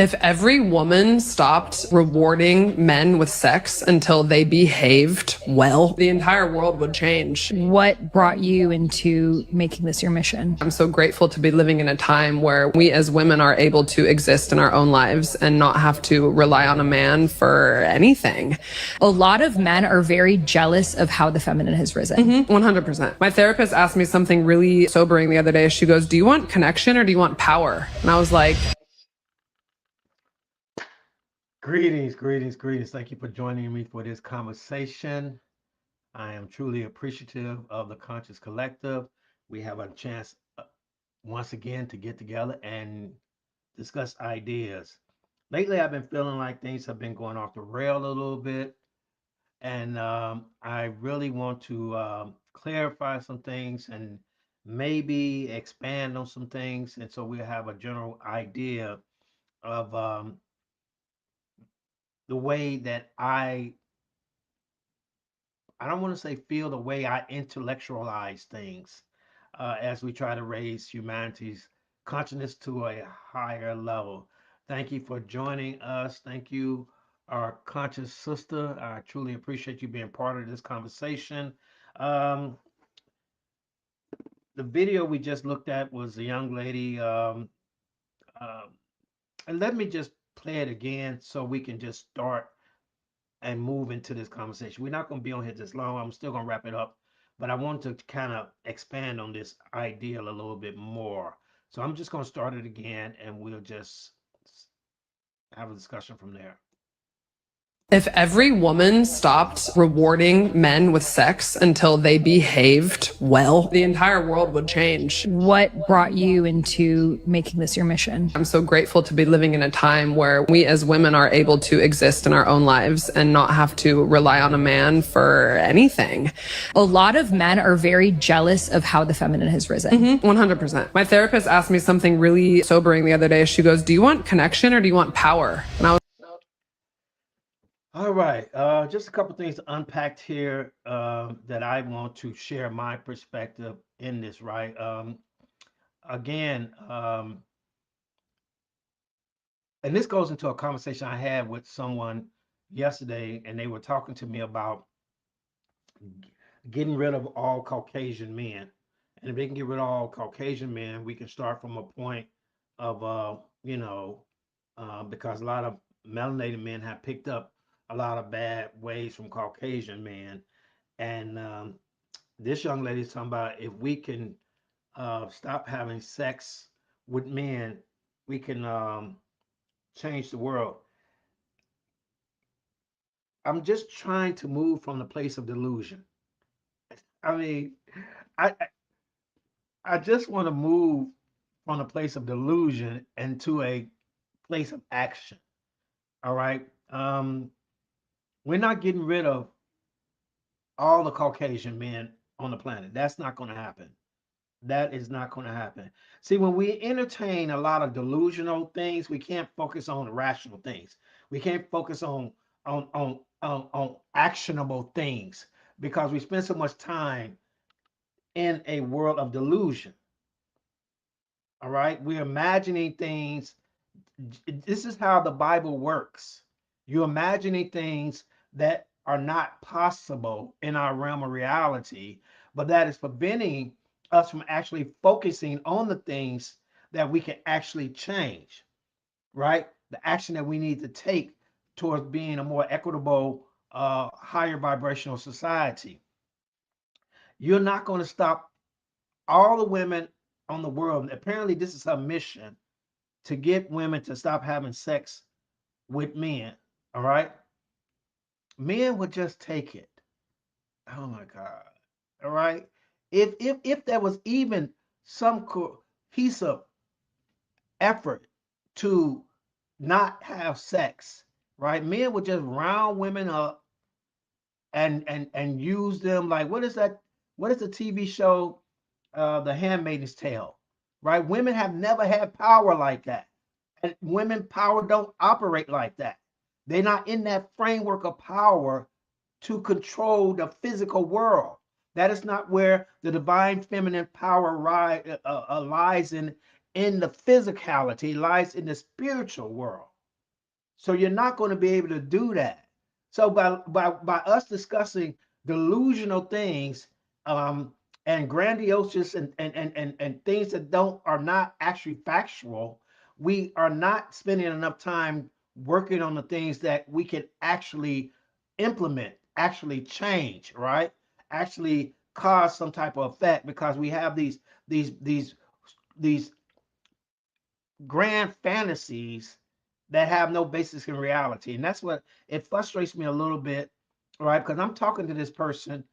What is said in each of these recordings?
If every woman stopped rewarding men with sex until they behaved well, the entire world would change. What brought you into making this your mission? I'm so grateful to be living in a time where we as women are able to exist in our own lives and not have to rely on a man for anything. A lot of men are very jealous of how the feminine has risen. 100%. My therapist asked me something really sobering the other day. She goes, "Do you want connection or do you want power?" And I was like, Greetings. Thank you for joining me for this conversation. I am truly appreciative of the Conscious Collective. We have a chance once again to get together and discuss ideas. Lately, I've been feeling like things have been going off the rail a little bit, and I really want to clarify some things and maybe expand on some things, and so we'll have a general idea of the way that I don't want to say feel the way I intellectualize things as we try to raise humanity's consciousness to a higher level. Thank you for joining us. Thank you, our conscious sister. I truly appreciate you being part of this conversation. Um, the video we just looked at was a young lady. And let me just play it again so we can just start and move into this conversation. We're not going to be on here this long. I'm still going to wrap it up, but I want to kind of expand on this idea a little bit more. So I'm just going to start it again and we'll just have a discussion from there. if every woman stopped rewarding men with sex until they behaved well, the entire world would change. What brought you into making this your mission? I'm so grateful to be living in a time where we as women are able to exist in our own lives and not have to rely on a man for anything. A lot of men are very jealous of how the feminine has risen. 100%. My therapist asked me something really sobering the other day. She goes, "Do you want connection or do you want power?" And I was All right, just a couple things unpacked here that I want to share my perspective in this, right? Again, and this goes into a conversation I had with someone yesterday, and they were talking to me about getting rid of all Caucasian men. And if they can get rid of all Caucasian men, we can start from a point of, because a lot of melanated men have picked up a lot of bad ways from Caucasian men. And this young lady is talking about if we can stop having sex with men, we can change the world. I'm just trying to move from the place of delusion. I mean, I I just want to move from the place of delusion into a place of action. All right. We're not getting rid of all the Caucasian men on the planet. That's not going to happen. That is not going to happen. See, when we entertain a lot of delusional things, we can't focus on rational things. We can't focus on actionable things because we spend so much time in a world of delusion. All right, we're imagining things. This is how the Bible works. You're imagining things that are not possible in our realm of reality, but that is preventing us from actually focusing on the things that we can actually change, right? The action that we need to take towards being a more equitable, higher vibrational society. You're not going to stop all the women on the world. Apparently, this is her mission to get women to stop having sex with men. All right. Men would just take it. Oh my God. All right. If there was even some piece of effort to not have sex, right? Men would just round women up and use them like what is that? What is the TV show The Handmaid's Tale? Right? Women have never had power like that. And women power don't operate like that. They're not in that framework of power to control the physical world. That is not where the divine feminine power lies in the physicality, it lies in the spiritual world. So you're not going to be able to do that. So by us discussing delusional things, and grandiose and things that don't are not actually factual, we are not spending enough time working on the things that we can actually implement, actually change, right? Actually cause some type of effect, because we have these grand fantasies that have no basis in reality. And that's what it frustrates me a little bit, right? Because I'm talking to this person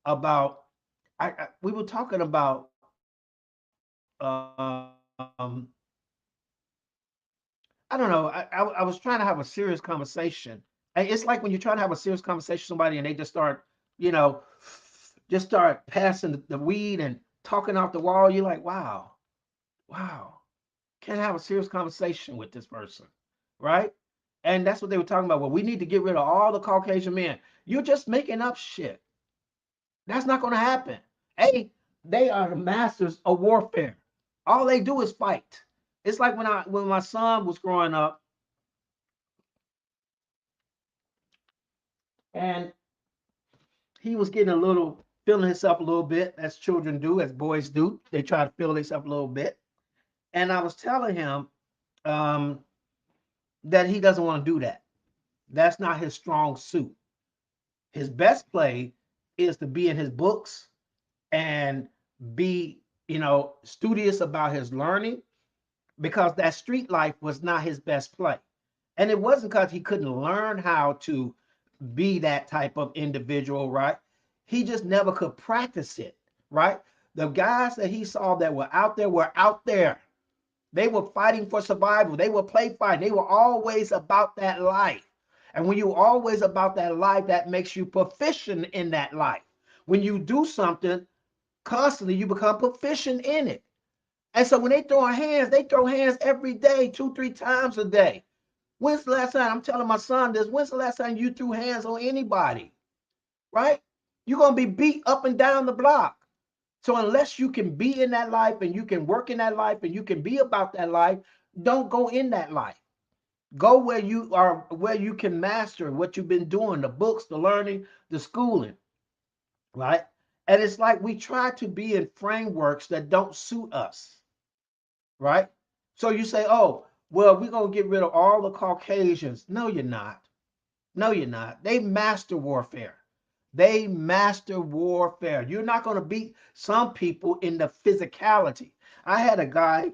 about, we were talking about, I don't know. I was trying to have a serious conversation. And it's like when you're trying to have a serious conversation with somebody and they just start, you know, just start passing the weed and talking off the wall. You're like, wow, can't have a serious conversation with this person, right? And that's what they were talking about. Well, we need to get rid of all the Caucasian men. You're just making up shit. That's not going to happen. Hey, they are the masters of warfare. All they do is fight. It's like when my son was growing up and he was getting a little, feeling himself a little bit, as children do, as boys do. They try to feel themselves a little bit. And I was telling him um, that he doesn't want to do that. That's not his strong suit. His best play is to be in his books and be, studious about his learning, because that street life was not his best play. And it wasn't because he couldn't learn how to be that type of individual, right? He just never could practice it, right? The guys that he saw that were out there were out there. They were fighting for survival. They were play fighting. They were always about that life. And when you're always about that life, that makes you proficient in that life. When you do something constantly, you become proficient in it. And so when they throw hands every day, 2, 3 times a day. When's the last time, I'm telling my son this, when's the last time you threw hands on anybody, right? You're going to be beat up and down the block. So unless you can be in that life and you can work in that life and you can be about that life, don't go in that life. Go where you are, where you can master what you've been doing, the books, the learning, the schooling, right? And it's like we try to be in frameworks that don't suit us, right? So you say, oh, well, we're going to get rid of all the Caucasians. No, you're not. No, you're not. They master warfare. They master warfare. You're not going to beat some people in the physicality. I had a guy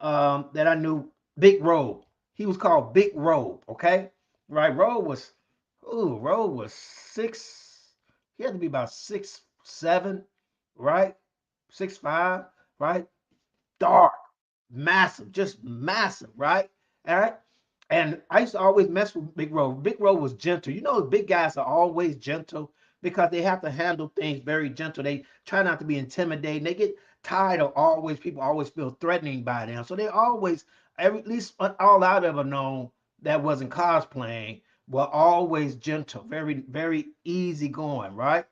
that I knew, Big Robe. He was called Big Robe, okay? Right? Robe was he had to be about 6'7", right? 6'5", right? Dark, massive, just massive, right? All right. And I used to always mess with Big Roe. Big Roe was gentle. You know, big guys are always gentle because they have to handle things very gentle. They try not to be intimidating. They get tired of people always feel threatening by them. So they always, at least all I've ever known that wasn't cosplaying, were always gentle, very, very easy going, right?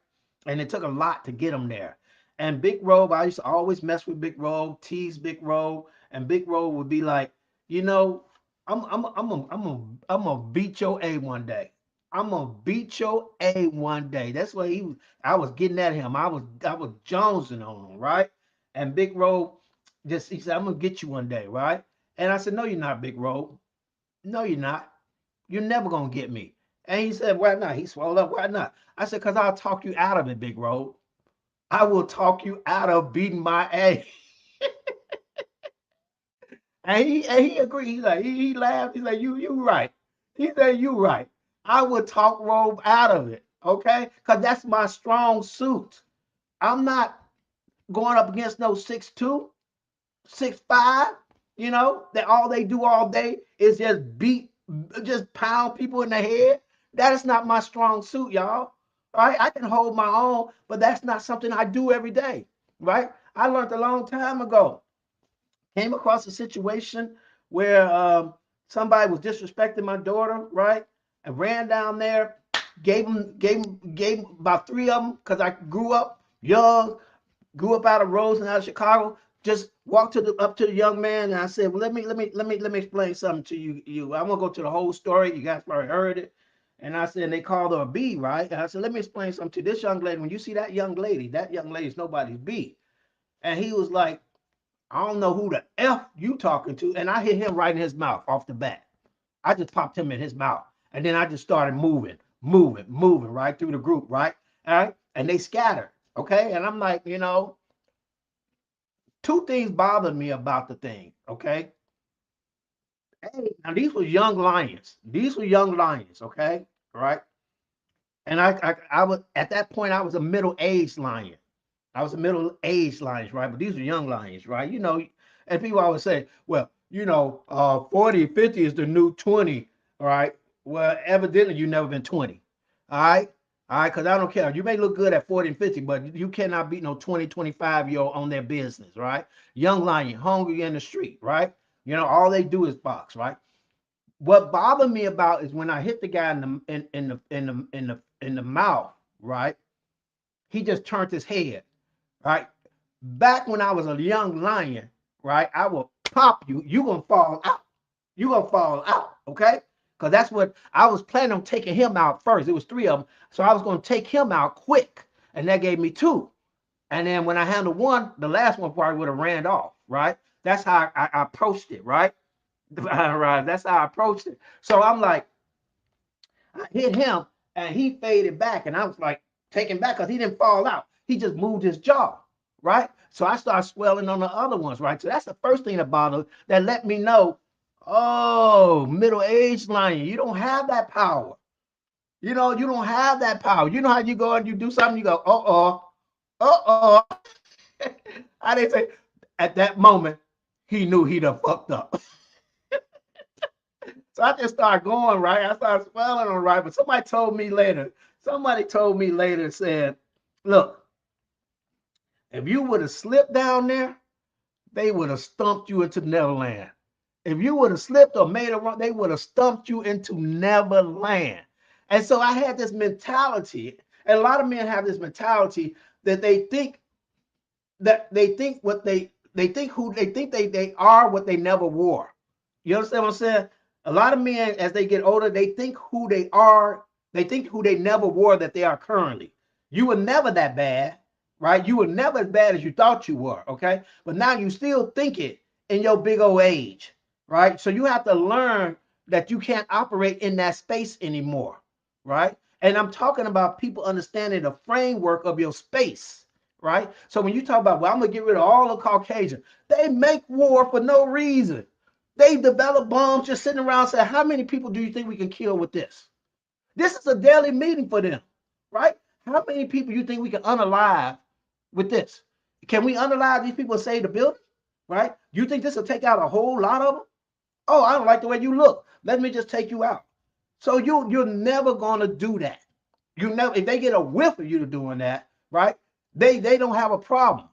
And it took a lot to get them there. And Big Robe, I used to always mess with Big Robe, tease Big Robe, and Big Robe would be like, you know, I'm gonna beat your A one day. I'm gonna beat your A one day. That's what he was. I was getting at him. I was jonesing on him, right? And Big Robe he said, I'm gonna get you one day, right? And I said, no, you're not, Big Robe. No, you're not. You're never gonna get me. And he said, why not? He swallowed up. Why not? I said, because I'll talk you out of it, Big Robe. I will talk you out of beating my A. And he agreed. He laughed. He's like, you right. He said, you right. I would talk Robe out of it. Okay? Because that's my strong suit. I'm not going up against no 6'2", 6'5", that all they do all day is just pound people in the head. That is not my strong suit, y'all. All right? I can hold my own, but that's not something I do every day. Right? I learned a long time ago. Came across a situation where somebody was disrespecting my daughter, right? I ran down there, gave about 3 of them, because I grew up young, grew up out of Rose and out of Chicago. Just walked up to the young man, and I said, well, let me explain something to you. I won't go to the whole story. You guys probably heard it. And I said, they called her a B, right? And I said, let me explain something to this young lady. When you see that young lady is nobody's B. And he was like, I don't know who the F you talking to. And I hit him right in his mouth off the bat. I just popped him in his mouth. And then I just started moving right through the group, right? All right. And they scattered. Okay. And I'm like, two things bothered me about the thing. Okay. Hey, now these were young lions. Okay. All right. And I was at that point, I was a middle-aged lion. Right? But these are young lions, right? And people always say, well, 40, 50 is the new 20, all right? Well, evidently you've never been 20. All right. All right, because I don't care. You may look good at 40 and 50, but you cannot beat no 20, 25-year-old on their business, right? Young lion, hungry in the street, right? All they do is box, right? What bothered me about is when I hit the guy in the mouth, right? He just turned his head, right? Back when I was a young lion, right? I will pop you. You gonna fall out. Okay? Because that's what I was planning on taking him out first. It was three of them, so I was gonna take him out quick, and that gave me two. And then when I handled one, the last one probably would have ran off, right? That's how I approached it, right? Right. That's how I approached it. So I'm like, I hit him and he faded back, and I was like taken back because he didn't fall out. He just moved his jaw, right? So I started swelling on the other ones, right? So that's the first thing that let me know, oh, middle-aged lion, you don't have that power. You don't have that power. You know how you go and you do something, you go, uh-oh. I didn't say at that moment, he knew he done fucked up. So I just started going, right? I started swelling on right. But somebody told me later, said, look, if you would have slipped down there, they would have stumped you into Neverland. If you would have slipped or made a run, they would have stumped you into Neverland. And so I had this mentality, and a lot of men have this mentality that they think they are what they never wore. You understand what I'm saying? A lot of men, as they get older, they think who they are, they think who they never were that they are currently. You were never that bad, right? You were never as bad as you thought you were, okay? But now you still think it in your big old age, right? So you have to learn that you can't operate in that space anymore, right? And I'm talking about people understanding the framework of your space, right? So when you talk about, well, I'm gonna get rid of all the Caucasians, they make war for no reason. They develop bombs just sitting around saying, how many people do you think we can kill with this? This is a daily meeting for them, right? How many people you think we can unalive with this? Can we unalive these people and save the building, right? You think this will take out a whole lot of them? Oh, I don't like the way you look. Let me just take you out. So you're never gonna do that. You never, if they get a whiff of you doing that, right? They don't have a problem,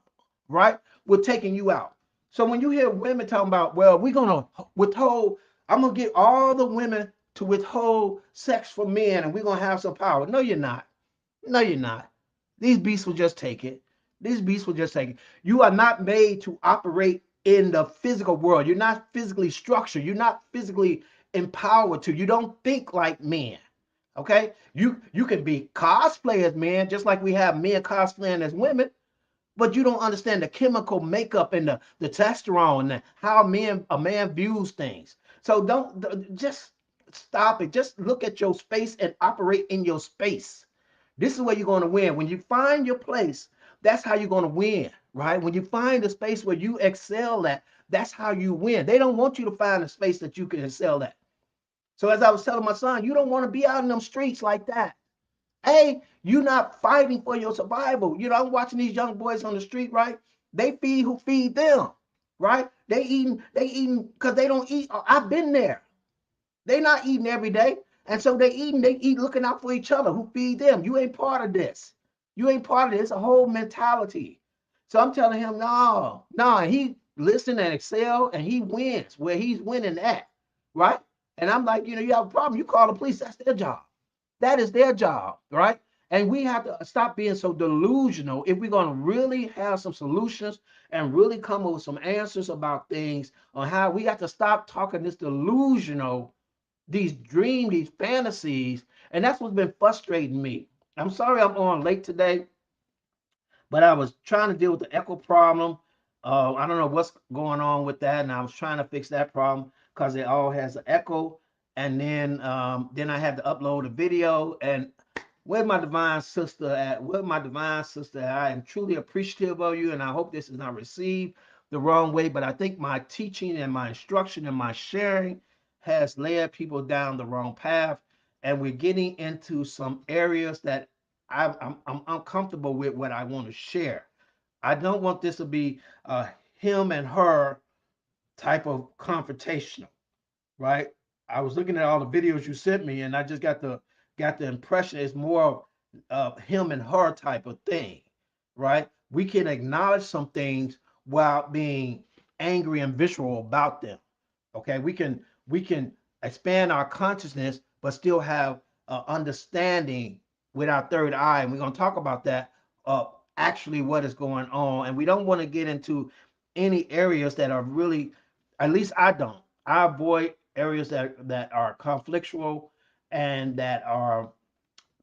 right, with taking you out. So when you hear women talking about, well, we're gonna withhold, I'm gonna get all the women to withhold sex from men and we're gonna have some power. No, you're not. No, you're not. These beasts will just take it. These beasts will just take it. You are not made to operate in the physical world. You're not physically structured. You're not physically empowered to. You don't think like men. Okay? You can be cosplayers, man, just like we have men cosplaying as women, but you don't understand the chemical makeup and the testosterone and how a man views things. So just stop it. Just look at your space and operate in your space. This is where you're going to win. When you find your place, that's how you're going to win, right? When you find a space where you excel at, that's how you win. They don't want you to find a space that you can excel at. So as I was telling my son, you don't want to be out in them streets like that. Hey, you're not fighting for your survival. I'm watching these young boys on the street, right? They feed who feed them, right? They eating because they don't eat. I've been there. They not eating every day. And so they eat looking out for each other who feed them. You ain't part of this. You ain't part of this. It's a whole mentality. So I'm telling him, no, he listen and excel and he wins where he's winning at, right? And I'm like, you have a problem, you call the police. That's their job. That is their job, right? And we have to stop being so delusional if we're going to really have some solutions and really come up with some answers about things on how we got to stop talking this delusional, these dreams, these fantasies. And that's what's been frustrating me. I'm sorry I'm on late today, but I was trying to deal with the echo problem. I don't know what's going on with that, and I was trying to fix that problem because it all has an echo. And then I had to upload a video. And where's my divine sister at? Where's my divine sister at? I am truly appreciative of you, and I hope this is not received the wrong way. But I think my teaching and my instruction and my sharing has led people down the wrong path, and we're getting into some areas that I'm uncomfortable with what I want to share. I don't want this to be him and her type of confrontational, right? I was looking at all the videos you sent me, and I just got the impression it's more of him and her type of thing, right? We can acknowledge some things while being angry and visceral about them. Okay, we can expand our consciousness, but still have understanding with our third eye, and we're going to talk about that. Actually, what is going on, and we don't want to get into any areas that are really, at least I don't. I avoid areas that are conflictual and that are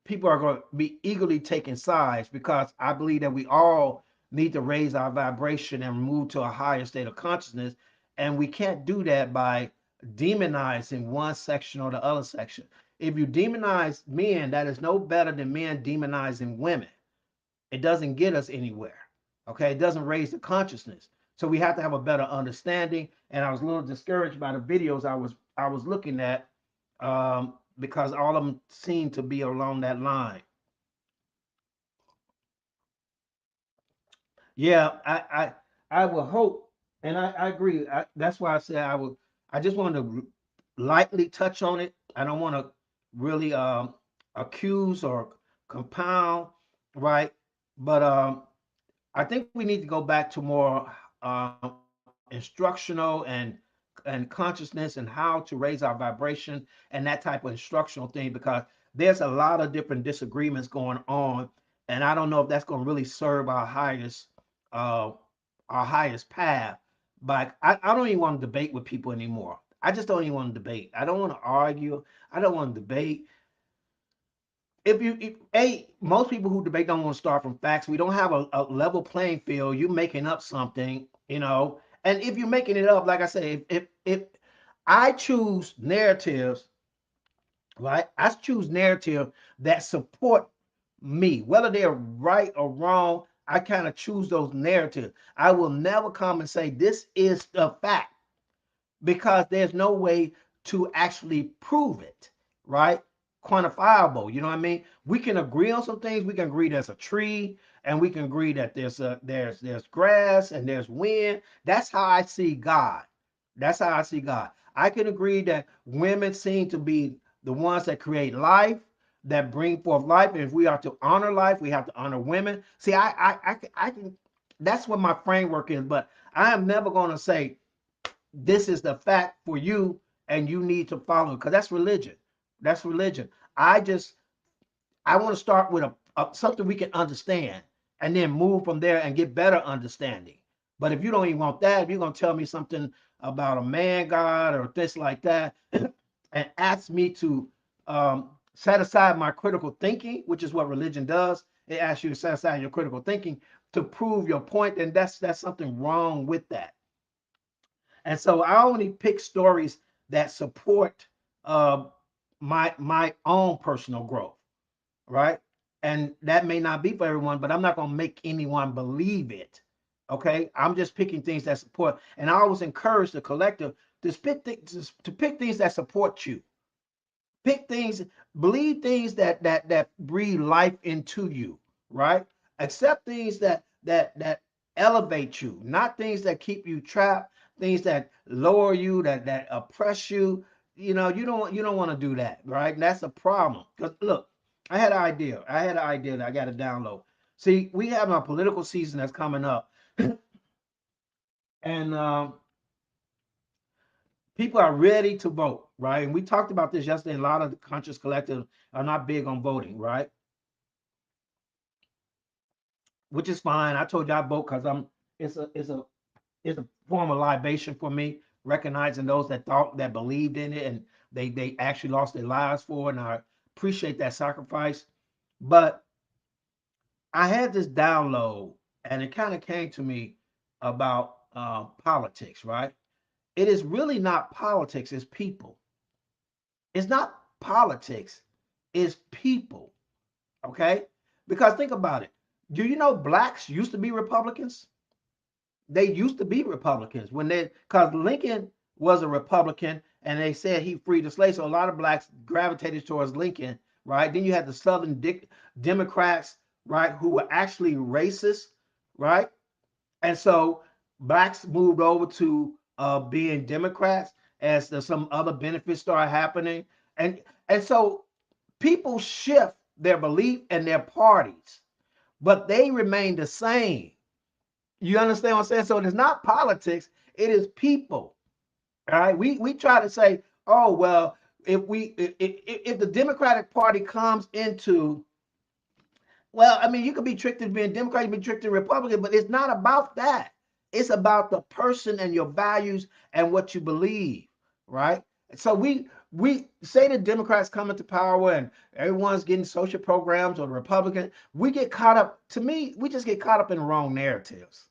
people are going to be eagerly taking sides, because I believe that we all need to raise our vibration and move to a higher state of consciousness. And we can't do that by demonizing one section or the other section. If you demonize men, that is no better than men demonizing women. It doesn't get us anywhere. Okay, it doesn't raise the consciousness. So we have to have a better understanding. And I was a little discouraged by the videos I was looking at, because all of them seem to be along that line. Yeah, I will hope, and I agree. That's why I said I will. I just wanted to lightly touch on it. I don't want to really accuse or compound, right? But I think we need to go back to more instructional and consciousness and how to raise our vibration and that type of instructional thing, because there's a lot of different disagreements going on, and I don't know if that's going to really serve uh, our highest path. But I don't even want to debate with people anymore. I just don't even want to debate. I don't want to argue. I don't want to debate. If most people who debate don't want to start from facts. We don't have a level playing field. You making up something, and if you're making it up, like I say, if I choose narratives, right? I choose narrative that support me, whether they're right or wrong. I kind of choose those narratives. I will never come and say this is the fact, because there's no way to actually prove it, right? Quantifiable, you know what I mean? We can agree on some things. We can agree there's a tree, and we can agree that there's grass and there's wind. That's how I see God. That's how I see God. I can agree that women seem to be the ones that create life, that bring forth life. And if we are to honor life, we have to honor women. See, I can. That's what my framework is. But I am never going to say this is the fact for you and you need to follow, because that's religion. That's religion. I want to start with a something we can understand, and then move from there and get better understanding. But if you don't even want that, if you're going to tell me something about a man God or this like that, and ask me to set aside my critical thinking, which is what religion does, it asks you to set aside your critical thinking to prove your point, then that's something wrong with that. And so I only pick stories that support uh, my own personal growth, right? And that may not be for everyone, but I'm not going to make anyone believe it. Okay, I'm just picking things that support, and I always encourage the collective to pick things that support you. Pick things, believe things that breathe life into you, right? Accept things that elevate you, not things that keep you trapped, things that lower you, that oppress you. You don't want to do that, right? And that's a problem. Because look, I had an idea. That I got to download. See, we have a political season that's coming up, and people are ready to vote, right? And we talked about this yesterday. A lot of the conscious collective are not big on voting, right? which is fine. I told you I vote because it's a form of libation for me, recognizing those that thought, that believed in it, and they actually lost their lives for it, and I appreciate that sacrifice. But I had this download, and it kind of came to me about politics, right? It is really not politics, it's people. It's not politics, it's people, okay? Because think about it. Do you know blacks used to be Republicans? They used to be Republicans when they, because Lincoln was a Republican and they said he freed the slaves. So a lot of blacks gravitated towards Lincoln, right? Then you had the Southern Democrats, right, who were actually racist, right? And so blacks moved over to being Democrats as some other benefits started happening. And so people shift their belief and their parties, but they remain the same. You understand what I'm saying? So it is not politics, it is people. All right. We try to say, oh, well, if the Democratic Party comes into, well, I mean, you could be tricked into being Democrat, you can be tricked into Republican, but it's not about that. It's about the person and your values and what you believe, right? So we say the Democrats come into power and everyone's getting social programs, or the Republican. We get caught up. To me, we just get caught up in the wrong narratives.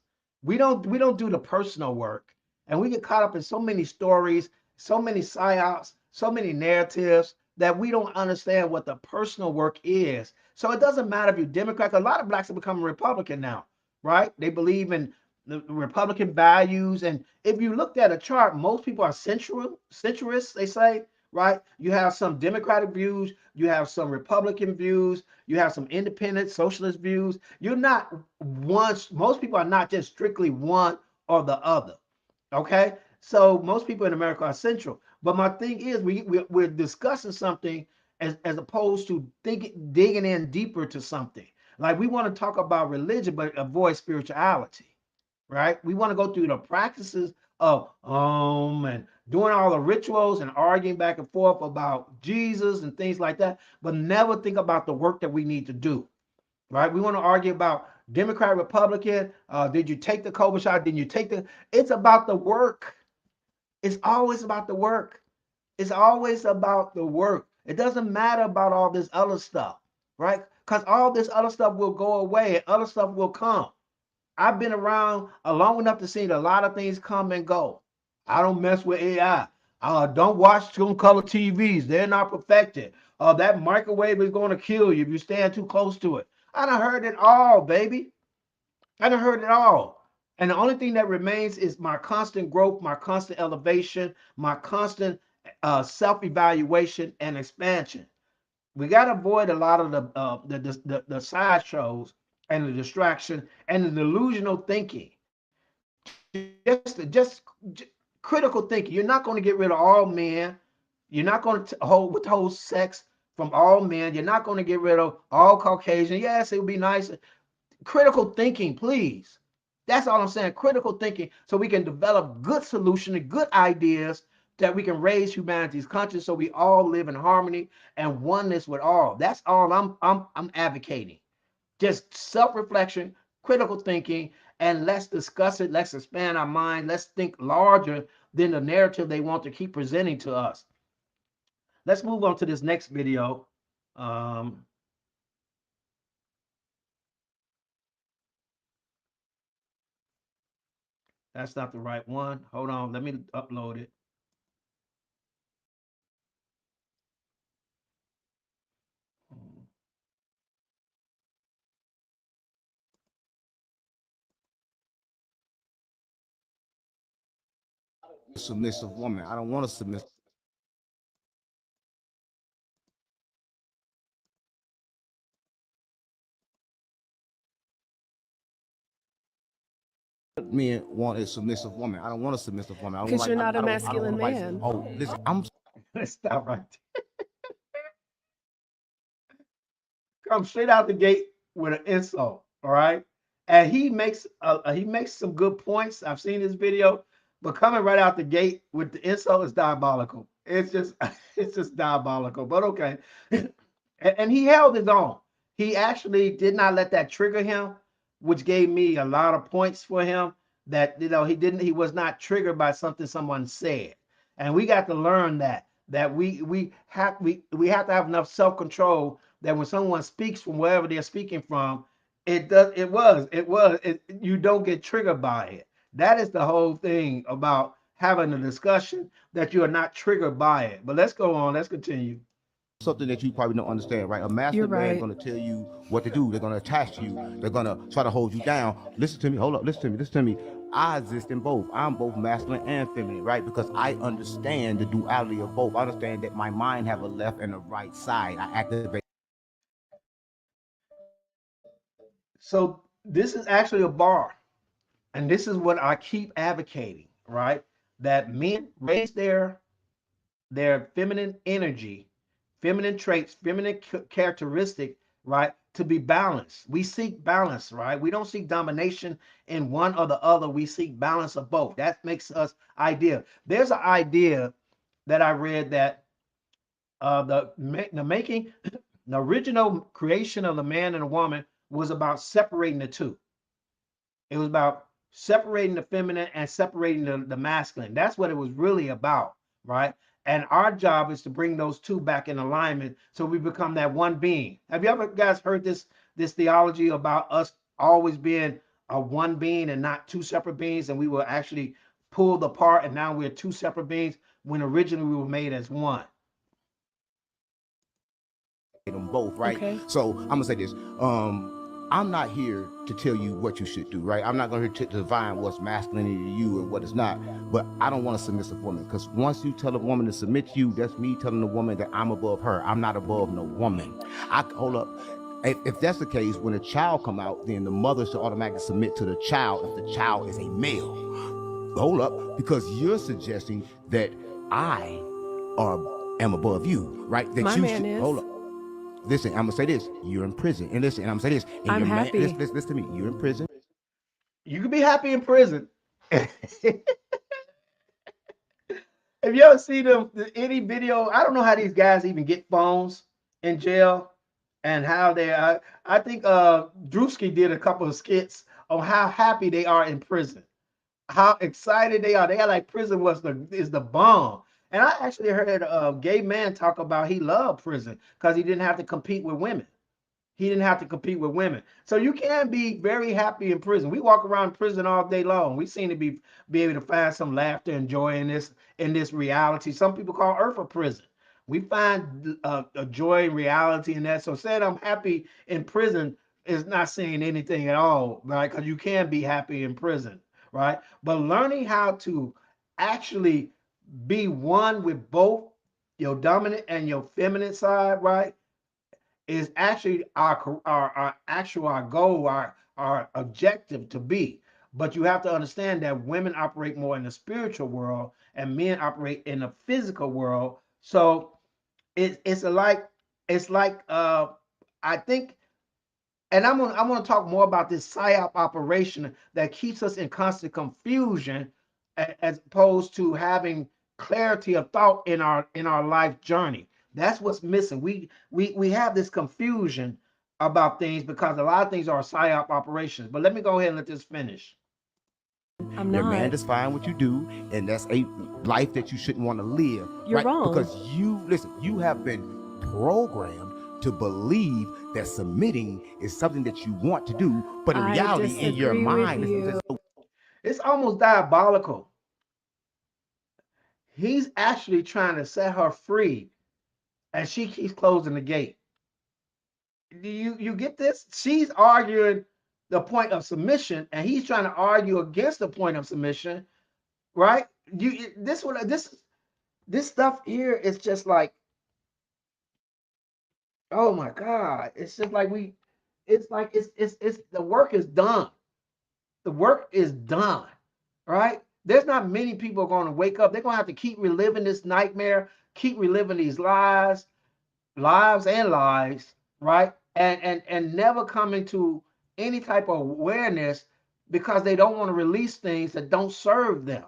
We don't do the personal work, and we get caught up in so many stories, so many psyops, so many narratives that we don't understand what the personal work is. So it doesn't matter if you're Democrat. A lot of blacks have become Republican now, right? They believe in the Republican values. And if you looked at a chart, most people are centrists, they say, right? You have some Democratic views, you have some Republican views, you have some independent socialist views. You're not most people are not just strictly one or the other. Okay. So most people in America are central. But my thing is, we're discussing something as opposed to digging in deeper to something. Like we want to talk about religion, but avoid spirituality, right? We want to go through the practices of and doing all the rituals and arguing back and forth about Jesus and things like that, but never think about the work that we need to do, right? We want to argue about Democrat, Republican. Did you take the COVID shot? Didn't you take the? It's about the work. It's always about the work. It's always about the work. It doesn't matter about all this other stuff, right? Because all this other stuff will go away and other stuff will come. I've been around long enough to see a lot of things come and go. I don't mess with AI. Don't watch color TVs. They're not perfected. That microwave is going to kill you if you stand too close to it. I done heard it all, baby. I done heard it all. And the only thing that remains is my constant growth, my constant elevation, my constant self-evaluation and expansion. We got to avoid a lot of the sideshows and the distraction and the delusional thinking. Just critical thinking. You're not going to get rid of all men. You're not going to withhold sex from all men. You're not going to get rid of all Caucasian. Yes, it would be nice. Critical thinking, please. That's all I'm saying. Critical thinking, so we can develop good solutions and good ideas that we can raise humanity's conscience, so we all live in harmony and oneness with all. That's all I'm advocating. Just self-reflection, critical thinking, and let's discuss it. Let's expand our mind. Let's think larger than the narrative they want to keep presenting to us. Let's move on to this next video. That's not the right one. Hold on, let me upload it. Submissive woman. I don't want a submissive. Men want a submissive woman. I don't want a submissive woman. Because you're not a masculine man. Oh, listen, I'm. Let's stop right there. Come straight out the gate with an insult, all right? And he makes some good points. I've seen this video, but coming right out the gate with the insult is diabolical. It's just it's just diabolical. But okay. And he held his own. He actually did not let that trigger him. which gave me a lot of points for him that, he was not triggered by something someone said. And we got to learn that we have to have enough self-control that when someone speaks from wherever they're speaking from, you don't get triggered by it. That is the whole thing about having a discussion, that you are not triggered by it. But let's go on. Let's continue. Something that you probably don't understand, right? A You're masculine man right. is going to tell you what to do. They're going to attach you. They're going to try to hold you down. Listen to me. Hold up. Listen to me. Listen to me. I exist in both. I'm both masculine and feminine, right? Because I understand the duality of both. I understand that my mind have a left and a right side. I activate. So this is actually a bar. And this is what I keep advocating, right? That men raise their feminine energy, feminine traits, feminine characteristic, right? To be balanced. We seek balance, right? We don't seek domination in one or the other. We seek balance of both. That makes us ideal. There's an idea that I read that the making, the original creation of the man and the woman was about separating the two. It was about separating the feminine and separating the masculine. That's what it was really about, right? And our job is to bring those two back in alignment so we become that one being. Have you ever guys heard this theology about us always being a one being and not two separate beings, and we were actually pulled apart and now we're two separate beings when originally we were made as one? Them both, right? Okay. So I'm gonna say this. I'm not here to tell you what you should do, right? I'm not going to define what's masculinity to you and what it's not. But I don't want a submissive woman, because once you tell a woman to submit to you, that's me telling the woman that I'm above her. I'm not above no woman. Hold up. If that's the case, when a child come out, then the mother should automatically submit to the child if the child is a male. Hold up, because you're suggesting that I am above you, right? That My you man should is. hold up. Listen, I'm gonna say this. You're in prison, and listen, and I'm gonna say this. And I'm your man, happy. listen to me. You're in prison. You can be happy in prison. Have you ever seen any video? I don't know how these guys even get phones in jail, and how I think Drewski did a couple of skits on how happy they are in prison, how excited they are. They are like prison is the bomb. And I actually heard a gay man talk about he loved prison because he didn't have to compete with women. He didn't have to compete with women. So you can be very happy in prison. We walk around prison all day long. We seem to be able to find some laughter and joy in this reality. Some people call Earth a prison. We find a joy in reality in that. So saying I'm happy in prison is not saying anything at all, right? Because you can be happy in prison, right? But learning how to actually be one with both your dominant and your feminine side, right, is actually our goal, our objective to be. But you have to understand that women operate more in the spiritual world and men operate in the physical world. So it's like I think, and I'm gonna talk more about this psyop operation that keeps us in constant confusion, as opposed to having clarity of thought in our life journey. That's what's missing. We have this confusion about things because a lot of things are psyop operations. But let me go ahead and let this finish. I'm Your not. man define what you do, and that's a life that you shouldn't want to live. You're right? wrong. Because you have been programmed to believe that submitting is something that you want to do, but in I reality, in your disagree with mind, you. It's almost diabolical. He's actually trying to set her free, and she keeps closing the gate. Do you get this? She's arguing the point of submission, and he's trying to argue against the point of submission, right? This stuff here is just like, oh my God. It's just like it's the work is done. The work is done, right? There's not many people going to wake up. They're going to have to keep reliving this nightmare, keep reliving these lives and lies, right? And never coming to any type of awareness because they don't want to release things that don't serve them.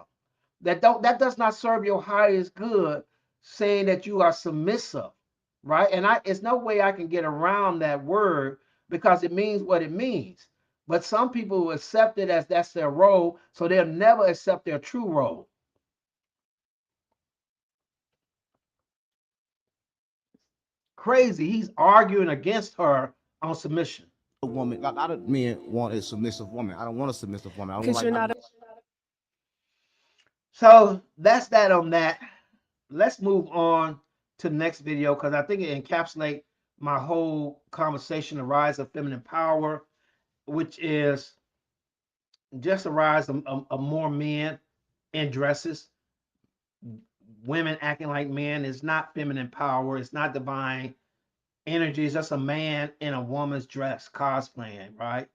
That does not serve your highest good, saying that you are submissive, right? And it's no way I can get around that word because it means what it means. But some people accept it as that's their role, so they'll never accept their true role. Crazy. He's arguing against her on submission. A woman, like a lot of men want a submissive woman. I don't want a submissive woman. I don't Because like. you're not. So that's that on that. Let's move on to the next video because I think it encapsulates my whole conversation, the rise of feminine power, which is just a rise of more men in dresses. Women acting like men is not feminine power. It's not divine energy. It's just a man in a woman's dress cosplaying, right?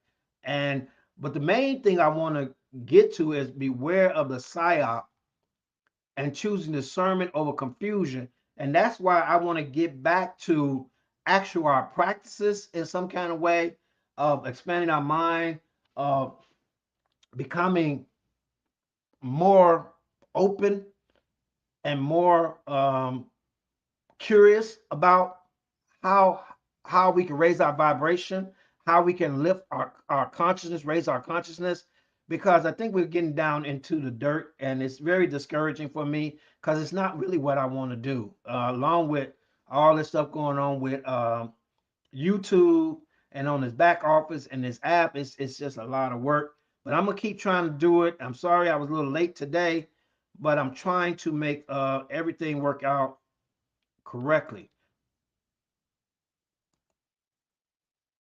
But the main thing I want to get to is beware of the psyop and choosing discernment over confusion. And that's why I want to get back to actual our practices in some kind of way of expanding our mind, of becoming more open and more curious about how we can raise our vibration, how we can lift our consciousness, raise our consciousness, because I think we're getting down into the dirt and it's very discouraging for me because it's not really what I want to do. Along with all this stuff going on with YouTube and on this back office and this app, it's just a lot of work. But I'm gonna keep trying to do it. I'm sorry I was a little late today, but I'm trying to make everything work out correctly.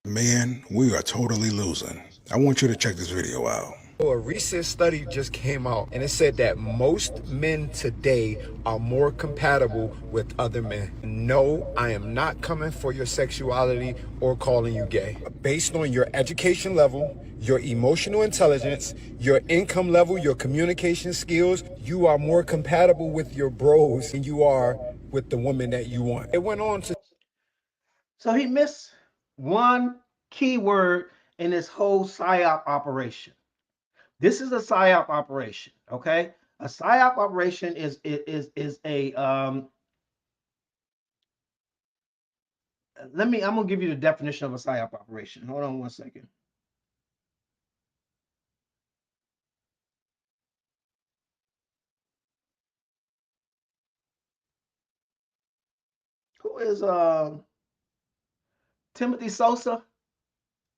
Man, we are totally losing. I want you to check this video out. A recent study just came out and it said that most men today are more compatible with other men. No, I am not coming for your sexuality or calling you gay. Based on your education level, your emotional intelligence, your income level, your communication skills, you are more compatible with your bros than you are with the woman that you want. It went on to. So he missed one key word in this whole psyop operation. This is a psyop operation, okay? A psyop operation is a I'm gonna give you the definition of a psyop operation. Hold on one second. Who is Timothy Sosa?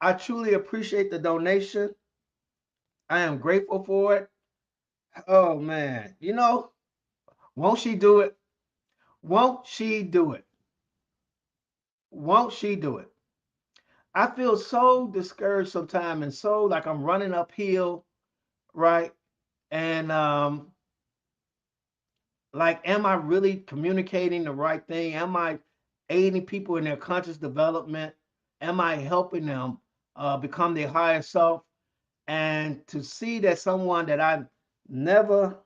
I truly appreciate the donation. I am grateful for it. Oh man, won't she do it? Won't she do it? Won't she do it? I feel so discouraged sometimes and so like I'm running uphill, right? And like, am I really communicating the right thing? Am I aiding people in their conscious development? Am I helping them become their higher self? And to see that someone that I never,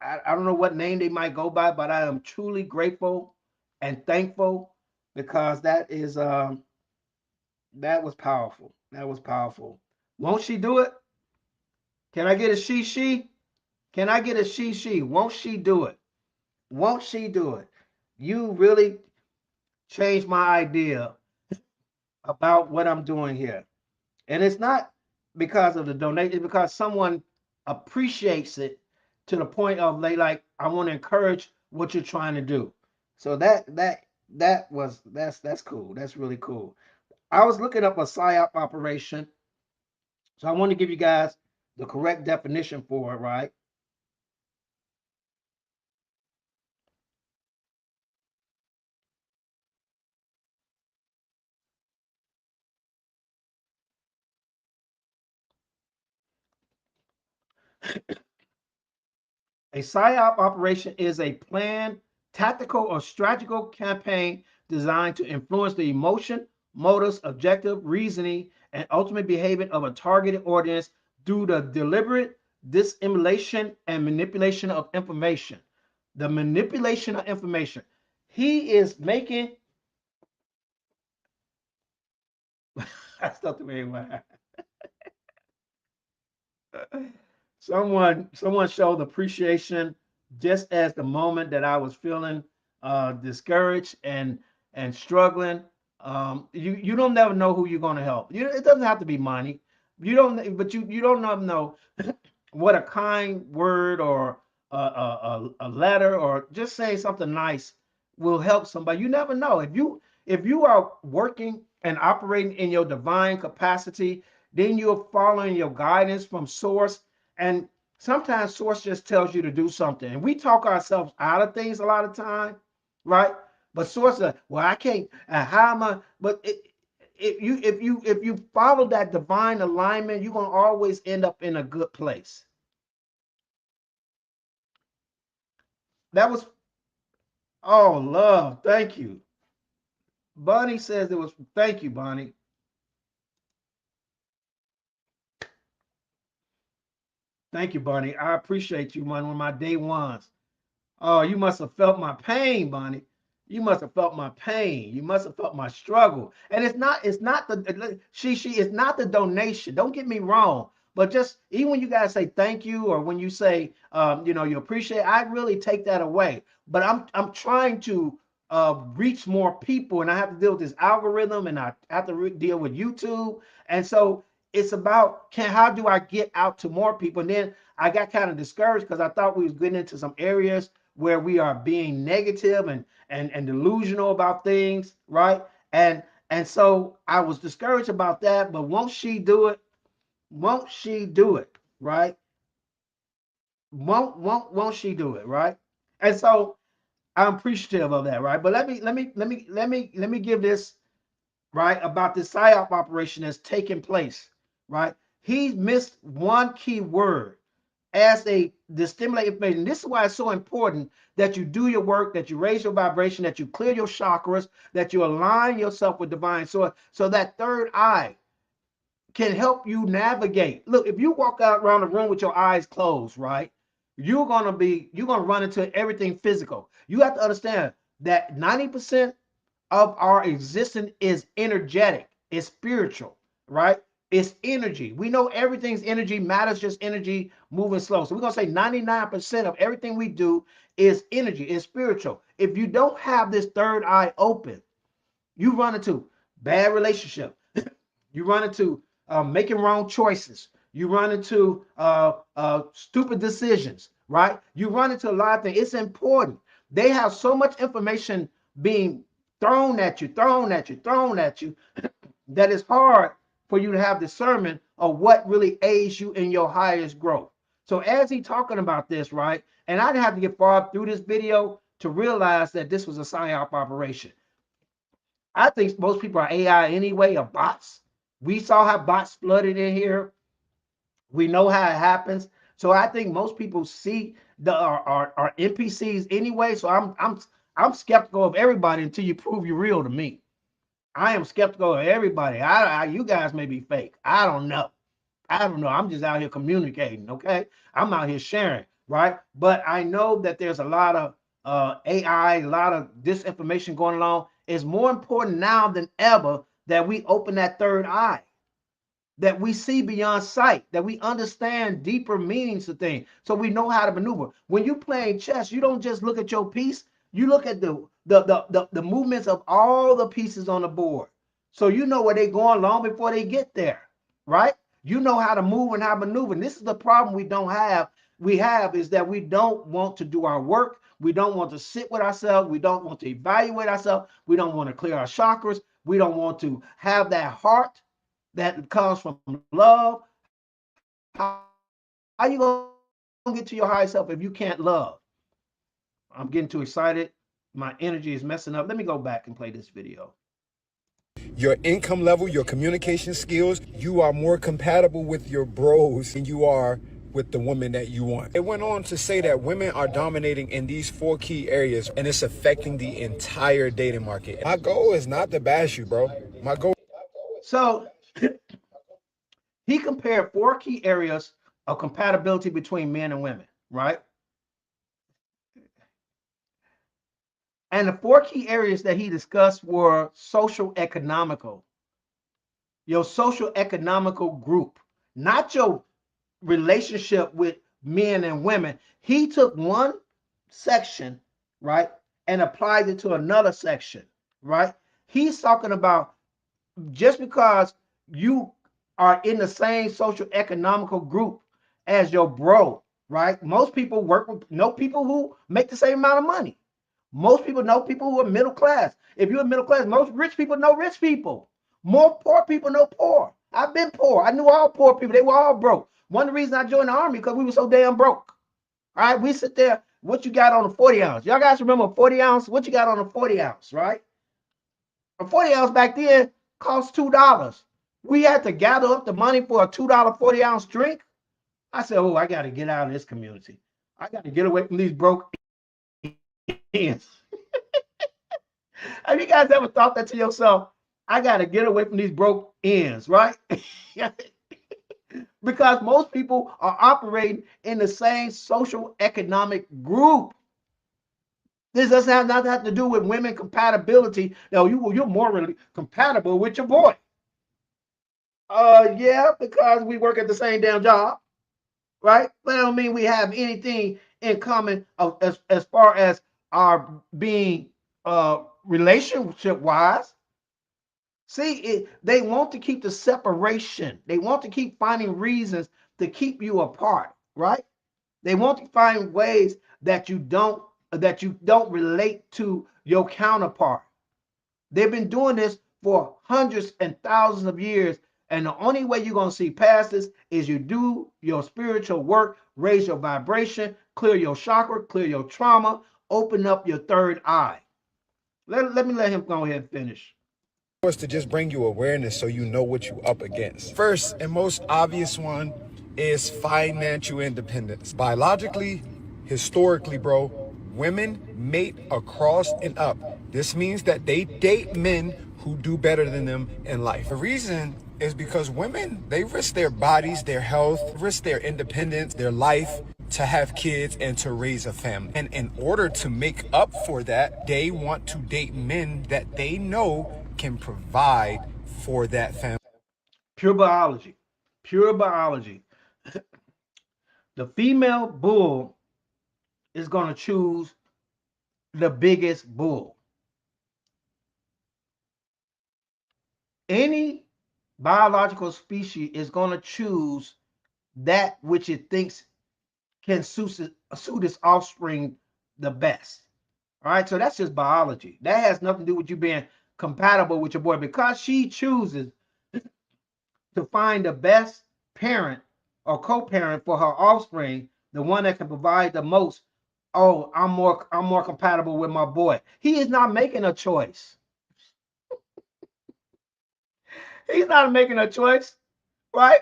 I don't know what name they might go by, but I am truly grateful and thankful because that was powerful. That was powerful. Won't she do it? Can I get a she? Can I get a she? Won't she do it? Won't she do it? You really changed my idea about what I'm doing here. And it's not because of the donation, it's because someone appreciates it to the point of like, I want to encourage what you're trying to do. So that's cool. That's really cool. I was looking up a psyop operation. So I want to give you guys the correct definition for it, right? A PSYOP operation is a planned, tactical, or strategical campaign designed to influence the emotion, motives, objective, reasoning, and ultimate behavior of a targeted audience through the deliberate dissimulation and manipulation of information. The manipulation of information. He is making. I still the way. Someone showed appreciation just as the moment that I was feeling discouraged and struggling. You don't never know who you're going to help. It doesn't have to be money. You don't, but you don't know what a kind word or a letter or just saying something nice will help somebody. You never know. If you are working and operating in your divine capacity, then you're following your guidance from source. And sometimes source just tells you to do something. And we talk ourselves out of things a lot of time, right? But source, well, I can't. How am I? But if you follow that divine alignment, you're gonna always end up in a good place. That was, oh, love. Thank you. Bonnie says it was, thank you, Bonnie. Thank you, Bonnie. I appreciate you, man. One of my day ones. Oh, you must have felt my pain, Bonnie. You must have felt my pain. You must have felt my struggle. And it's not the it's not the donation. Don't get me wrong. But just even when you guys say thank you or when you say you appreciate, I really take that away. But I'm trying to reach more people, and I have to deal with this algorithm, and I have to deal with YouTube. And so it's about how do I get out to more people? And then I got kind of discouraged because I thought we was getting into some areas where we are being negative and delusional about things, right? And so I was discouraged about that, but won't she do it? Won't she do it? Right? Won't she do it? Right? And so I'm appreciative of that, right? But let me give this right about this psyop operation that's taking place, right? He missed one key word as to stimulate information. This is why it's so important that you do your work, that you raise your vibration, that you clear your chakras, that you align yourself with divine source, so that third eye can help you navigate. Look, if you walk out around the room with your eyes closed, right, you're gonna run into everything physical. You have to understand that 90% of our existence is energetic, it's spiritual, right? It's energy. We know everything's energy, matter's just energy moving slow. So we're gonna say 99% of everything we do is energy, is spiritual. If you don't have this third eye open, you run into bad relationship, you run into making wrong choices, you run into stupid decisions, right? You run into a lot of things. It's important. They have so much information being thrown at you, thrown at you, thrown at you, that it's hard for you to have discernment of what really aids you in your highest growth. So as he talking about this, right, and I didn't have to get far through this video to realize that this was a psyop operation. I think most people are AI anyway, or bots. We saw how bots flooded in here. We know how it happens. So I think most people see our NPCs anyway. So I'm skeptical of everybody until you prove you're real to me. I am skeptical of everybody. You guys may be fake. I don't know. I don't know. I'm just out here communicating. Okay, I'm out here sharing, right? But I know that there's a lot of AI, a lot of disinformation going along. It's more important now than ever that we open that third eye, that we see beyond sight, that we understand deeper meanings of things, so we know how to maneuver. When you playing chess, you don't just look at your piece, you look at the movements of all the pieces on the board. So you know where they're going long before they get there, right? You know how to move and how to maneuver. And this is the problem we don't have. We have is that we don't want to do our work. We don't want to sit with ourselves. We don't want to evaluate ourselves. We don't want to clear our chakras. We don't want to have that heart that comes from love. How are you going to get to your higher self if you can't love? I'm getting too excited. My energy is messing up. Let me go back and play this video. Your income level, your communication skills, you are more compatible with your bros than you are with the woman that you want. It went on to say that women are dominating in these 4 key areas, and it's affecting the entire dating market. My goal is not to bash you, bro. My goal. So he compared 4 key areas of compatibility between men and women, right? And the 4 key areas that he discussed were social economical, your social economical group, not your relationship with men and women. He took one section, right, and applied it to another section, right? He's talking about just because you are in the same social economical group as your bro, right? Most people know people who make the same amount of money. Most people know people who are middle class. If you're middle class, most rich people know rich people. More poor people know poor. I've been poor. I knew all poor people. They were all broke. One of the reasons I joined the army because we were so damn broke. All right, we sit there. What you got on a 40 ounce? Y'all guys remember 40 ounce? What you got on a 40 ounce, right? A 40 ounce back then cost $2. We had to gather up the money for a $2 40 ounce drink. I said, oh, I got to get out of this community. I got to get away from these broke ends. Have you guys ever thought that to yourself? I got to get away from these broke ends, right? Because most people are operating in the same social economic group. This doesn't have nothing to do with women compatibility. No, you're more compatible with your boy. Yeah, because we work at the same damn job, right? But I don't mean we have anything in common as far as our being relationship wise. See, they want to keep the separation. They want to keep finding reasons to keep you apart, right? They want to find ways that you don't relate to your counterpart. They've been doing this for hundreds and thousands of years, and the only way you're going to see past this is you do your spiritual work, raise your vibration, clear your chakra, clear your trauma, open up your third eye. Let me let him go ahead and finish. Was to just bring you awareness so you know what you're up against. First and most obvious one is financial independence. Biologically, historically, bro, women mate across and up. This means that they date men who do better than them in life. The reason is because women, they risk their bodies, their health, risk their independence, their life, to have kids and to raise a family. And in order to make up for that, they want to date men that they know can provide for that family. Pure biology. Pure biology. The female bull is going to choose the biggest bull. Any biological species is going to choose that which it thinks can suit its offspring the best. All right, so that's just biology. That has nothing to do with you being compatible with your boy, because she chooses to find the best parent or co-parent for her offspring, the one that can provide the most. Oh, I'm more compatible with my boy. He is not making a choice. He's not making a choice, right?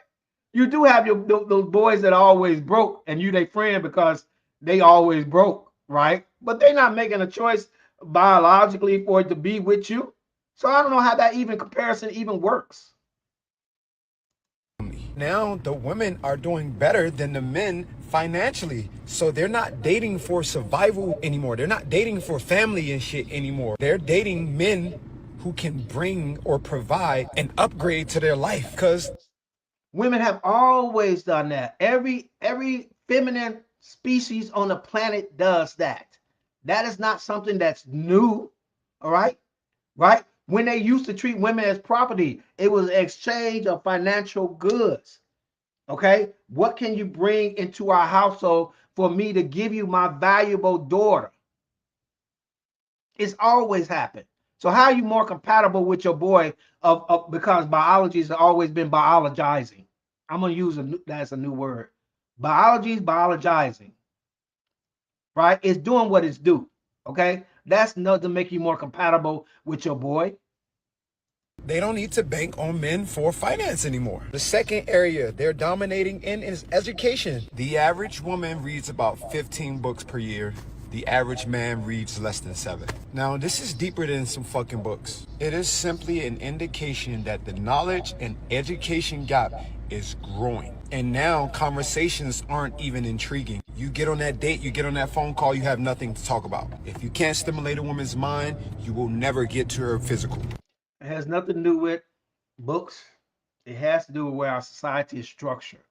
You do have those boys that are always broke, and you they friend because they always broke, right? But they're not making a choice biologically for it to be with you. So I don't know how that even comparison even works. Now the women are doing better than the men financially. So they're not dating for survival anymore. They're not dating for family and shit anymore. They're dating men who can bring or provide an upgrade to their life, because women have always done that. Every feminine species on the planet does that. That is not something that's new. All right, right? When they used to treat women as property, it was an exchange of financial goods. Okay, what can you bring into our household for me to give you my valuable daughter? It's always happened. So how are you more compatible with your boy because biology has always been biologizing? I'm gonna use that's a new word. Biology is biologizing, right? It's doing what it's due. Okay, that's not to make you more compatible with your boy. they don't need to bank on men for finance anymore. The second area they're dominating in is education. The average woman reads about 15 books per year. The average man reads less than 7. Now, this is deeper than some fucking books. It is simply an indication that the knowledge and education gap is growing. And now conversations aren't even intriguing. You get on that date, you get on that phone call, you have nothing to talk about. If you can't stimulate a woman's mind, you will never get to her physical. It has nothing to do with books. It has to do with where our society is structured,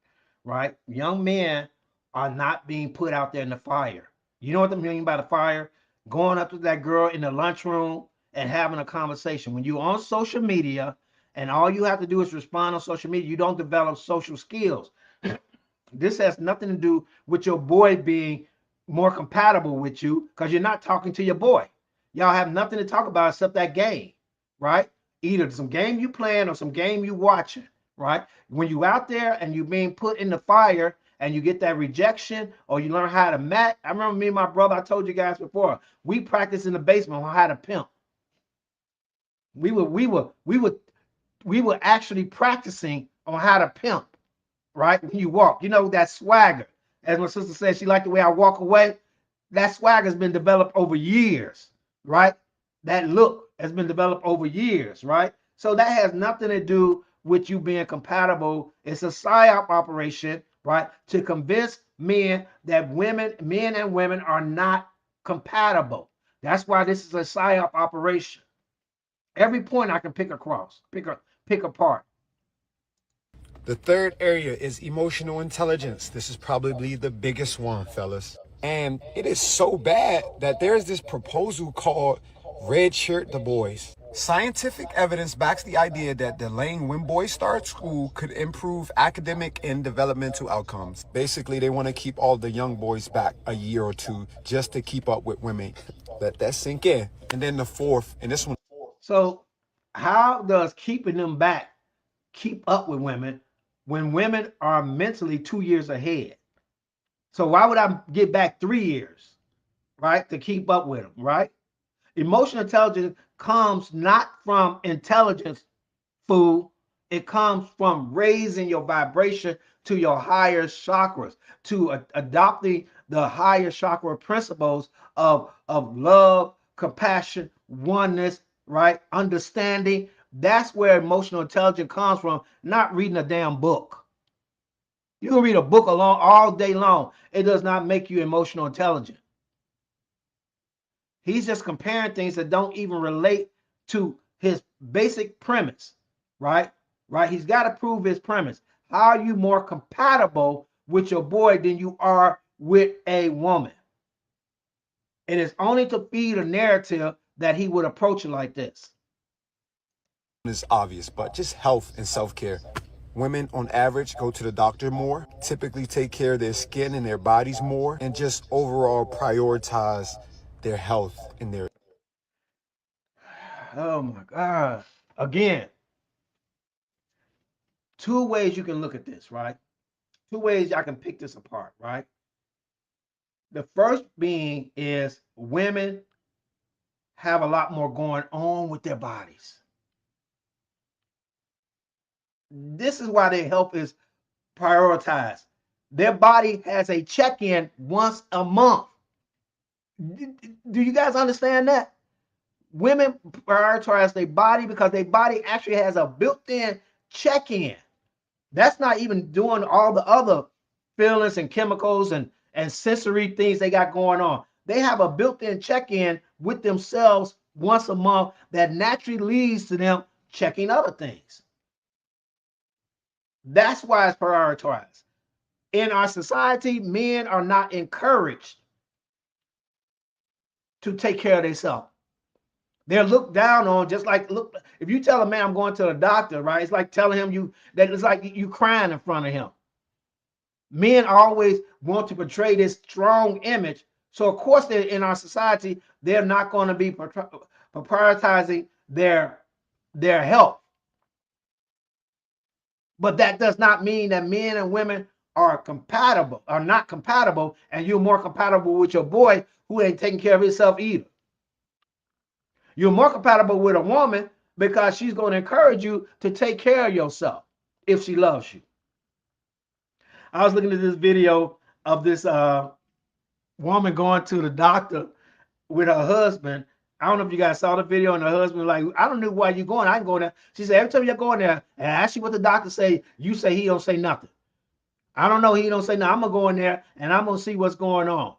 right? Young men are not being put out there in the fire. You know what I mean by the fire? Going up to that girl in the lunchroom and having a conversation. When you're on social media and all you have to do is respond on social media. You don't develop social skills. This has nothing to do with your boy being more compatible with you, because you're not talking to your boy. Y'all have nothing to talk about except that game, right? Either some game you playing or some game you watching, right? When you out there and you being put in the fire and you get that rejection, or you learn how to match. I remember me and my brother, I told you guys before, we practiced in the basement on how to pimp. We were actually practicing on how to pimp, right? When you walk, you know, that swagger. As my sister said, she liked the way I walk away. That swagger has been developed over years, right? That look has been developed over years, right? So that has nothing to do with you being compatible. It's a psyop operation, right? To convince men that men and women are not compatible. That's why this is a psyop operation. Every point I can pick apart. The third area is emotional intelligence. This is probably the biggest one, fellas. And it is so bad that there's this proposal called Red Shirt the Boys. Scientific evidence backs the idea that delaying when boys start school could improve academic and developmental outcomes. Basically, they want to keep all the young boys back a year or two just to keep up with women. Let that sink in. And then the fourth, and this one. So how does keeping them back keep up with women when women are mentally 2 years ahead? So why would I get back 3 years, right, to keep up with them, right? Emotional intelligence comes not from intelligence, fool. It comes from raising your vibration to your higher chakras, to adopting the higher chakra principles of love, compassion, oneness, right? Understanding. That's where emotional intelligence comes from, not reading a damn book. You can read a book along all day long. It does not make you emotional intelligent. He's just comparing things that don't even relate to his basic premise, right? Right? He's got to prove his premise. How are you more compatible with your boy than you are with a woman? It is only to feed a narrative that he would approach it like this. Is obvious, but just health and self-care. Women on average go to the doctor more, typically take care of their skin and their bodies more, and just overall prioritize their health and their. Oh my God. Again, two ways you can look at this, right? Two ways I can pick this apart, right? The first being is women have a lot more going on with their bodies. This is why their health is prioritized. Their body has a check-in once a month. Do you guys understand that? Women prioritize their body because their body actually has a built-in check-in. That's not even doing all the other feelings and chemicals and sensory things they got going on. They have a built-in check-in with themselves once a month that naturally leads to them checking other things. That's why it's prioritized. In our society, men are not encouraged to take care of themselves. They're looked down on, just like, look, if you tell a man I'm going to the doctor, right? It's like telling him it's like you crying in front of him. Men always want to portray this strong image. So of course, in our society, they're not going to be prioritizing their health. But that does not mean that men and women are not compatible, and you're more compatible with your boy who ain't taking care of himself either. You're more compatible with a woman because she's going to encourage you to take care of yourself if she loves you. I was looking at this video of this woman going to the doctor with her husband. I don't know if you guys saw the video, and her husband like, I don't know why you're going. I ain't going there. She said, every time you're going there and ask you what the doctor say, you say he don't say nothing. I don't know. He don't say nothing. I'm going to go in there and I'm going to see what's going on.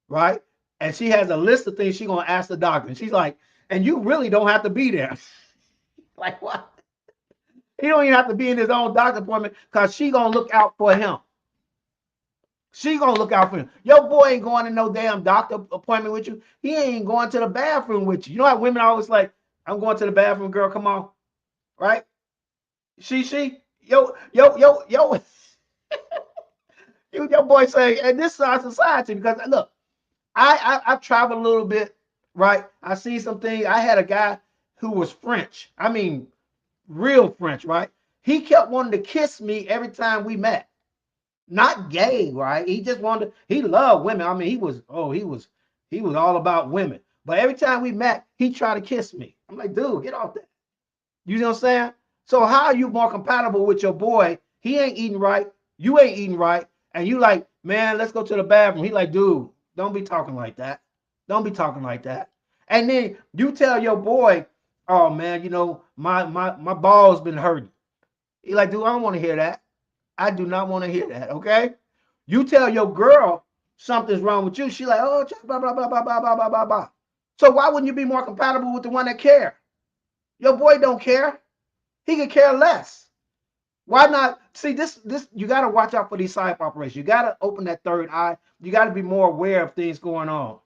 Right? And she has a list of things she's going to ask the doctor. And she's like, and you really don't have to be there. Like what? He don't even have to be in his own doctor appointment because she's going to look out for him. She gonna look out for him. Your boy ain't going to no damn doctor appointment with you. He ain't going to the bathroom with you. You know how women always like, I'm going to the bathroom, girl, come on. Right? Yo. Your boy say, and this is our society because look, I've traveled a little bit, right? I see some things. I had a guy who was French. I mean, real French, right? He kept wanting to kiss me every time we met. Not gay, right? He just wanted. He loved women. I mean, he was all about women. But every time we met, he tried to kiss me. I'm like, dude, get off that. You know what I'm saying? So how are you more compatible with your boy? He ain't eating right. You ain't eating right. And you like, man, let's go to the bathroom. He like, dude, don't be talking like that. Don't be talking like that. And then you tell your boy, oh man, you know, my ball's been hurting. He like, dude, I don't want to hear that. I do not want to hear that. Okay. You tell your girl something's wrong with you. She like, oh, blah, blah, blah, blah, blah, blah, blah, blah, blah. So why wouldn't you be more compatible with the one that care? Your boy don't care. He could care less. Why not? See, this you got to watch out for these psyop operations. You got to open that third eye. You got to be more aware of things going on.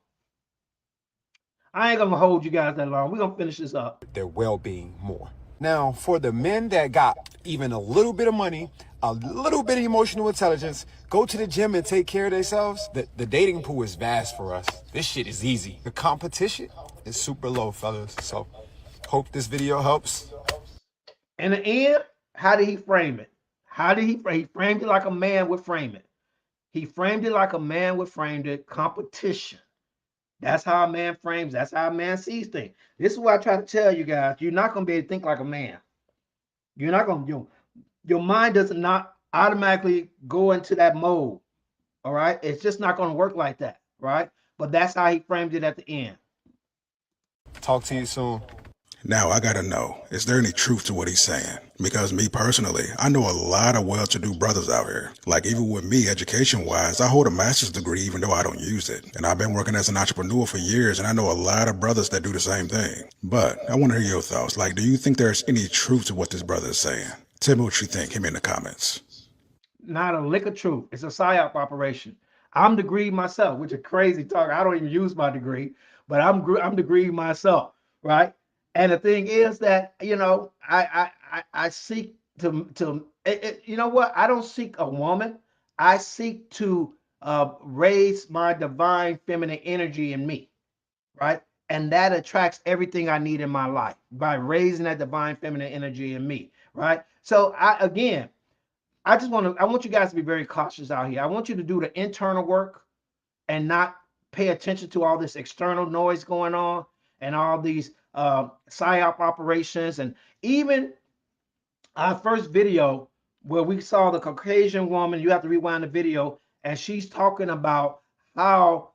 I ain't gonna hold you guys that long. We're gonna finish this up. Their well-being more. Now, for the men that got even a little bit of money, a little bit of emotional intelligence, go to the gym and take care of themselves. The dating pool is vast for us. This shit is easy. The competition is super low, fellas. So, hope this video helps. In the end, how did he frame it? How did he framed it like a man would frame it? He framed it like a man would frame it. Competition. That's how a man frames. That's how a man sees things. This is what I try to tell you guys. You're not going to be able to think like a man. You're not going to. Your mind does not automatically go into that mode. All right. It's just not going to work like that. Right. But that's how he framed it at the end. Talk to you soon. Now, I gotta know, is there any truth to what he's saying? Because me personally, I know a lot of well-to-do brothers out here. Like even with me, education-wise, I hold a master's degree even though I don't use it. And I've been working as an entrepreneur for years, and I know a lot of brothers that do the same thing. But I want to hear your thoughts. Like, do you think there's any truth to what this brother is saying? Tell me what you think. Hit me in the comments. Not a lick of truth. It's a psyop operation. I'm degreed myself, which is crazy talk. I don't even use my degree, but I'm degreed myself, right? And the thing is that, you know, I seek to you know what? I don't seek a woman. I seek to raise my divine feminine energy in me, right? And that attracts everything I need in my life by raising that divine feminine energy in me, right? So I want you guys to be very cautious out here. I want you to do the internal work and not pay attention to all this external noise going on and all these psyop operations. And even our first video where we saw the Caucasian woman, you have to rewind the video, and she's talking about how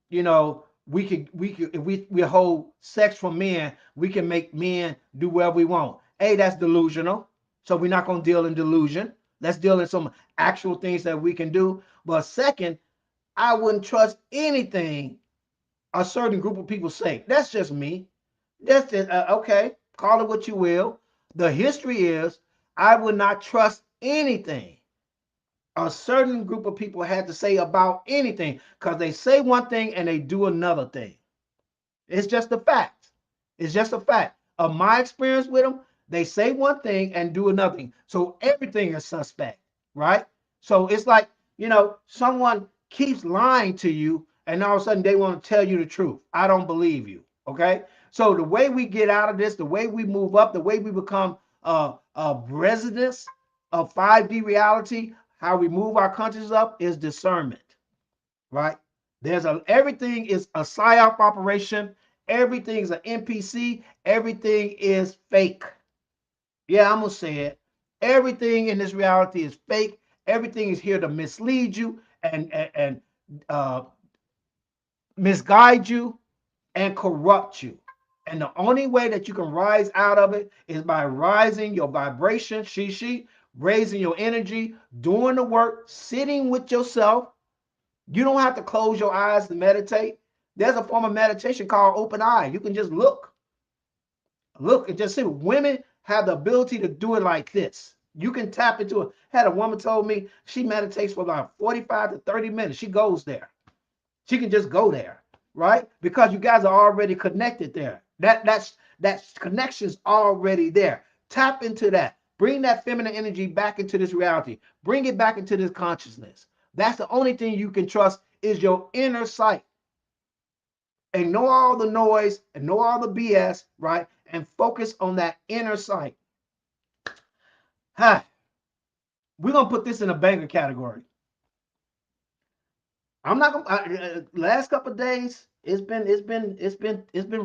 you know, we could if we hold sex from men, we can make men do whatever we want. Hey, that's delusional. So we're not going to deal in delusion. Let's deal in some actual things that we can do. But second, I wouldn't trust anything a certain group of people say. That's just me. That's just, okay, call it what you will. The history is I would not trust anything a certain group of people had to say about anything, because they say one thing and they do another thing. It's just a fact. It's just a fact. Of my experience with them, they say one thing and do another thing. So everything is suspect, right? So it's like, you know, someone keeps lying to you and all of a sudden they want to tell you the truth. I don't believe you, okay? So the way we get out of this, the way we move up, the way we become residents of 5D reality, how we move our consciousness up is discernment, right? Everything is a psyop operation. Everything is an NPC. Everything is fake. Yeah, I'm gonna say it. Everything in this reality is fake. Everything is here to mislead you and misguide you and corrupt you. And the only way that you can rise out of it is by rising your vibration, raising your energy, doing the work, sitting with yourself. You don't have to close your eyes to meditate. There's a form of meditation called open eye. You can just look and just see. Women have the ability to do it like this. You can tap into it. Had a woman told me she meditates for about 45 to 30 minutes. She goes there. She can just go there, right? Because you guys are already connected there. That connection's already there. Tap into that. Bring that feminine energy back into this reality. Bring it back into this consciousness. That's the only thing you can trust is your inner sight. Ignore all the noise, ignore all the BS, right? And focus on that inner sight. We're gonna put this in a banger category. I'm not gonna. Last couple of days, it's been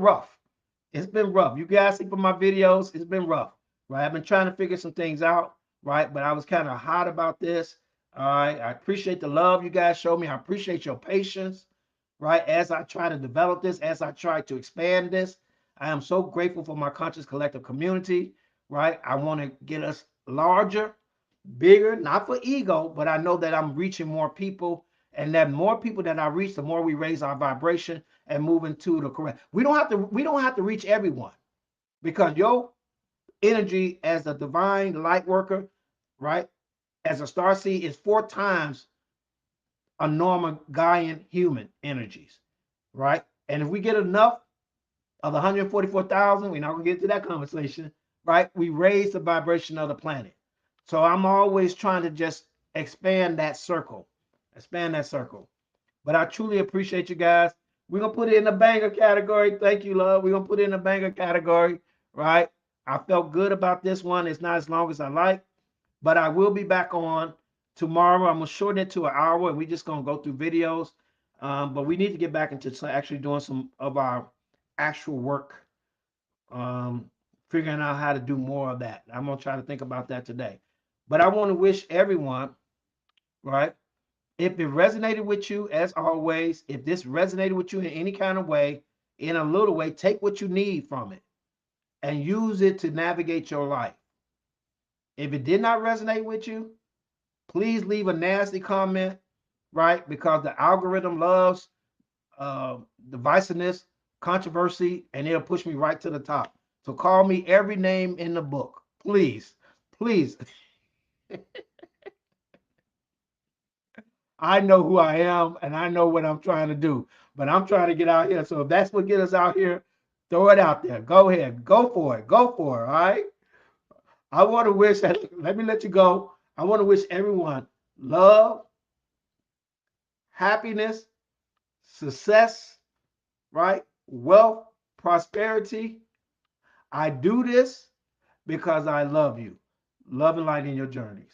rough. It's been rough. You guys see from my videos, it's been rough, right? I've been trying to figure some things out, right? But I was kind of hot about this. All right. I appreciate the love you guys show me. I appreciate your patience, right? As I try to develop this, as I try to expand this, I am so grateful for my conscious collective community, right? I want to get us larger, bigger, not for ego, but I know that I'm reaching more people, and that more people that I reach, the more we raise our vibration and move into the correct. We don't have to reach everyone, because your energy as a divine light worker, right, as a star seed is 4 times a normal Gaian human energies, right? And if we get enough of the 144,000, we're not gonna get to that conversation, right? We raise the vibration of the planet. So I'm always trying to just expand that circle. But I truly appreciate you guys. We're gonna put it in the banger category. Thank you, love. We're gonna put it in the banger category, right? I felt good about this one. It's not as long as I like, but I will be back on tomorrow. I'm gonna shorten it to an hour, and we're just gonna go through videos. But we need to get back into actually doing some of our actual work, figuring out how to do more of that. I'm gonna try to think about that today. But I want to wish everyone, right? If it resonated with you, as always, if this resonated with you in any kind of way, in a little way, take what you need from it and use it to navigate your life. If it did not resonate with you, please leave a nasty comment, right? Because the algorithm loves divisiveness, controversy, and it'll push me right to the top. So call me every name in the book, please, please. I know who I am, and I know what I'm trying to do, but I'm trying to get out here. So if that's what gets us out here, throw it out there. Go ahead, go for it, all right? I want to wish, let me let you go. I want to wish everyone love, happiness, success, right? Wealth, prosperity. I do this because I love you. Love and light in your journeys.